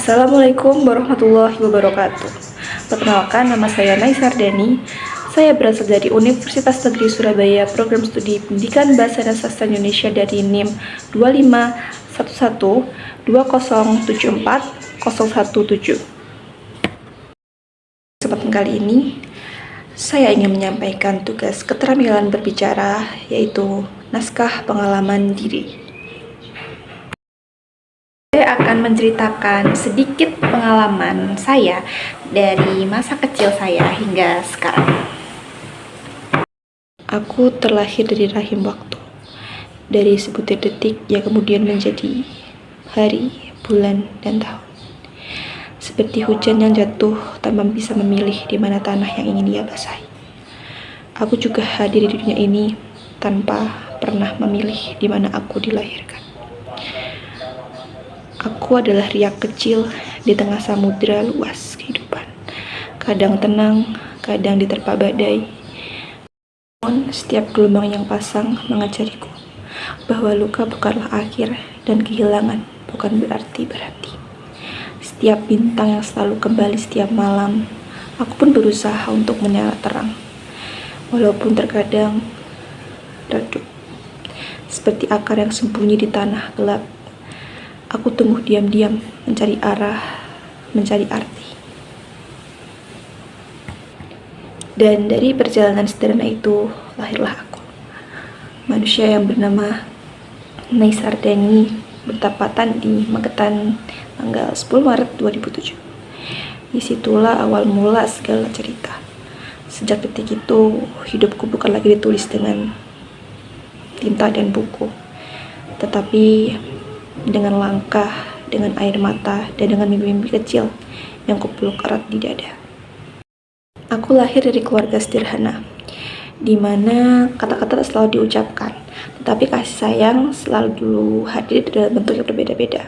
Assalamualaikum warahmatullahi wabarakatuh. Perkenalkan, nama saya Naisar Dani. Saya berasal dari Universitas Negeri Surabaya, Program Studi Pendidikan Bahasa dan Sastra Indonesia dari NIM 25112074017. Kesempatan kali ini, saya ingin menyampaikan tugas keterampilan berbicara, yaitu naskah pengalaman diri. Saya akan menceritakan sedikit pengalaman saya dari masa kecil saya hingga sekarang. Aku terlahir dari rahim waktu, dari sebutir detik yang kemudian menjadi hari, bulan, dan tahun. Seperti hujan yang jatuh tanpa bisa memilih di mana tanah yang ingin ia basahi. Aku juga hadir di dunia ini tanpa pernah memilih di mana aku dilahirkan. Aku adalah riak kecil di tengah samudera luas kehidupan. Kadang tenang, kadang diterpa badai. Namun setiap gelombang yang pasang mengajariku bahwa luka bukanlah akhir dan kehilangan bukan berarti berhenti. Setiap bintang yang selalu kembali setiap malam, aku pun berusaha untuk menyala terang. Walaupun terkadang redup, seperti akar yang sembunyi di tanah gelap. Aku tumbuh diam-diam, mencari arah, mencari arti. Dan dari perjalanan sederhana itu, lahirlah aku. Manusia yang bernama Naisar Dani, bertepatan di Magetan, tanggal 10 Maret 2007. Disitulah awal mula segala cerita. Sejak detik itu, hidupku bukan lagi ditulis dengan tinta dan buku, tetapi dengan langkah, dengan air mata, dan dengan mimpi-mimpi kecil yang kupeluk erat di dada. Aku lahir dari keluarga sederhana, di mana kata-kata tak selalu diucapkan, tetapi kasih sayang selalu hadir dalam bentuk yang berbeda-beda.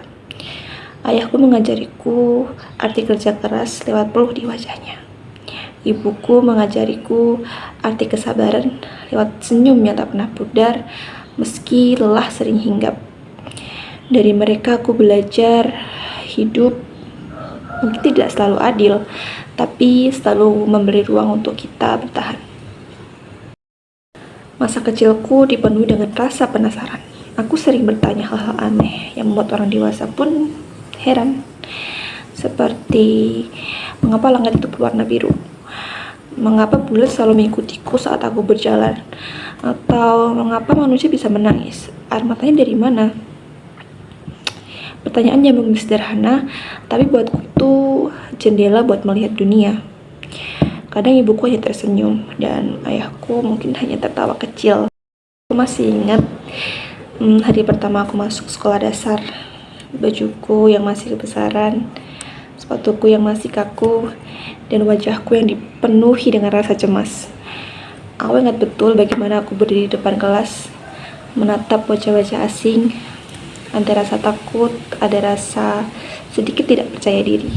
Ayahku mengajariku arti kerja keras lewat peluh di wajahnya. Ibuku mengajariku arti kesabaran lewat senyum yang tak pernah pudar, meski lelah sering hinggap. Dari mereka aku belajar hidup mungkin tidak selalu adil, tapi selalu memberi ruang untuk kita bertahan. Masa kecilku dipenuhi dengan rasa penasaran. Aku sering bertanya hal-hal aneh yang membuat orang dewasa pun heran. Seperti, mengapa langit itu berwarna biru? Mengapa bulan selalu mengikutiku saat aku berjalan? Atau mengapa manusia bisa menangis? Air matanya dari mana? Pertanyaan yang mungkin sederhana, tapi buatku itu jendela buat melihat dunia. Kadang ibuku hanya tersenyum, dan ayahku mungkin hanya tertawa kecil. Aku masih ingat hari pertama aku masuk sekolah dasar. Bajuku yang masih kebesaran, sepatuku yang masih kaku, dan wajahku yang dipenuhi dengan rasa cemas. Aku ingat betul bagaimana aku berdiri di depan kelas, menatap wajah-wajah asing. Ada rasa takut, ada rasa sedikit tidak percaya diri.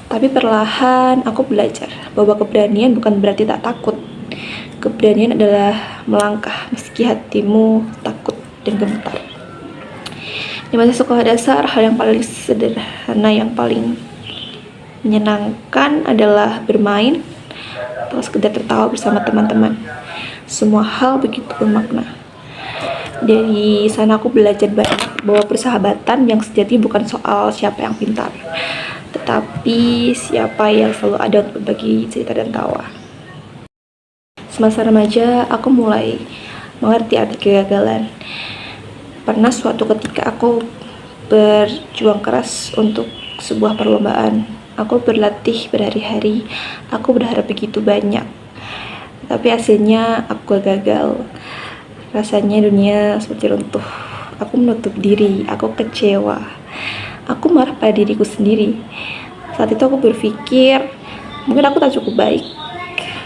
Tapi perlahan aku belajar bahwa keberanian bukan berarti tak takut. Keberanian adalah melangkah meski hatimu takut dan gemetar. Di masa sekolah dasar, hal yang paling sederhana, yang paling menyenangkan adalah bermain atau sekedar tertawa bersama teman-teman. Semua hal begitu bermakna. Dari sana aku belajar banyak bahwa persahabatan yang sejati bukan soal siapa yang pintar, tetapi siapa yang selalu ada untuk berbagi cerita dan tawa. Semasa remaja, aku mulai mengerti arti kegagalan. Pernah suatu ketika aku berjuang keras untuk sebuah perlombaan. Aku berlatih berhari-hari, aku berharap begitu banyak, tapi hasilnya aku gagal. Rasanya dunia seperti runtuh. Aku menutup diri, aku kecewa. Aku marah pada diriku sendiri. Saat itu aku berpikir, mungkin aku tak cukup baik.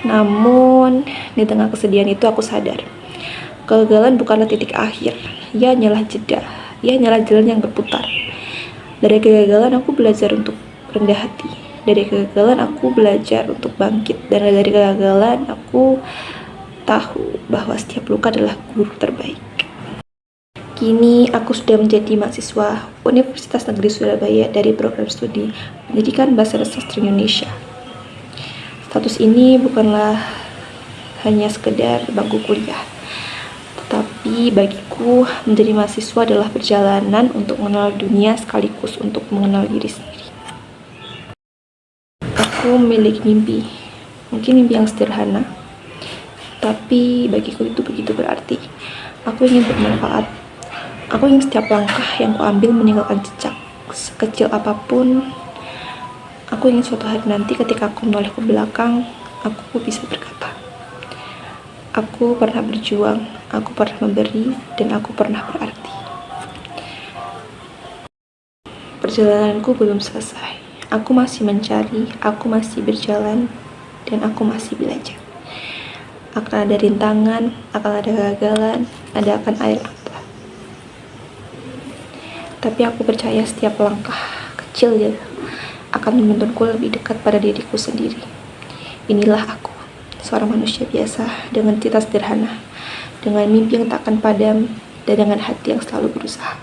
Namun, di tengah kesedihan itu aku sadar, kegagalan bukanlah titik akhir. Ia hanyalah jeda, ia hanyalah jalan yang berputar. Dari kegagalan aku belajar untuk rendah hati. Dari kegagalan aku belajar untuk bangkit. Dan dari kegagalan aku tahu bahwa setiap luka adalah guru terbaik. Kini aku sudah menjadi mahasiswa Universitas Negeri Surabaya dari program studi Pendidikan Bahasa dan Sastra Indonesia. Status ini bukanlah hanya sekedar bangku kuliah, tetapi bagiku menjadi mahasiswa adalah perjalanan untuk mengenal dunia sekaligus untuk mengenal diri sendiri. Aku memiliki mimpi, mungkin mimpi yang sederhana, tapi bagiku itu begitu berarti. Aku ingin bermanfaat. Aku ingin setiap langkah yang kuambil meninggalkan jejak, sekecil apapun. Aku ingin suatu hari nanti ketika aku menoleh ke belakang, aku bisa berkata, aku pernah berjuang, aku pernah memberi, dan aku pernah berarti. Perjalananku belum selesai. Aku masih mencari, aku masih berjalan, dan aku masih belajar. Akan ada rintangan, akan ada kegagalan, akan air mata. Tapi aku percaya setiap langkah kecil ya akan membentukku lebih dekat pada diriku sendiri. Inilah aku, seorang manusia biasa dengan cita sederhana, dengan mimpi yang tak akan padam, dan dengan hati yang selalu berusaha.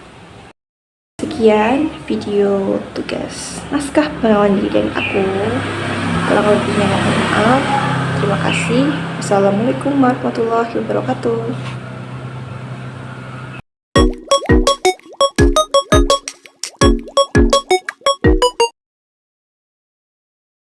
Sekian video tugas naskah pengenalan diri dari aku. Kurang lebihnya mohon maaf. Terima kasih. Wassalamualaikum warahmatullahi wabarakatuh.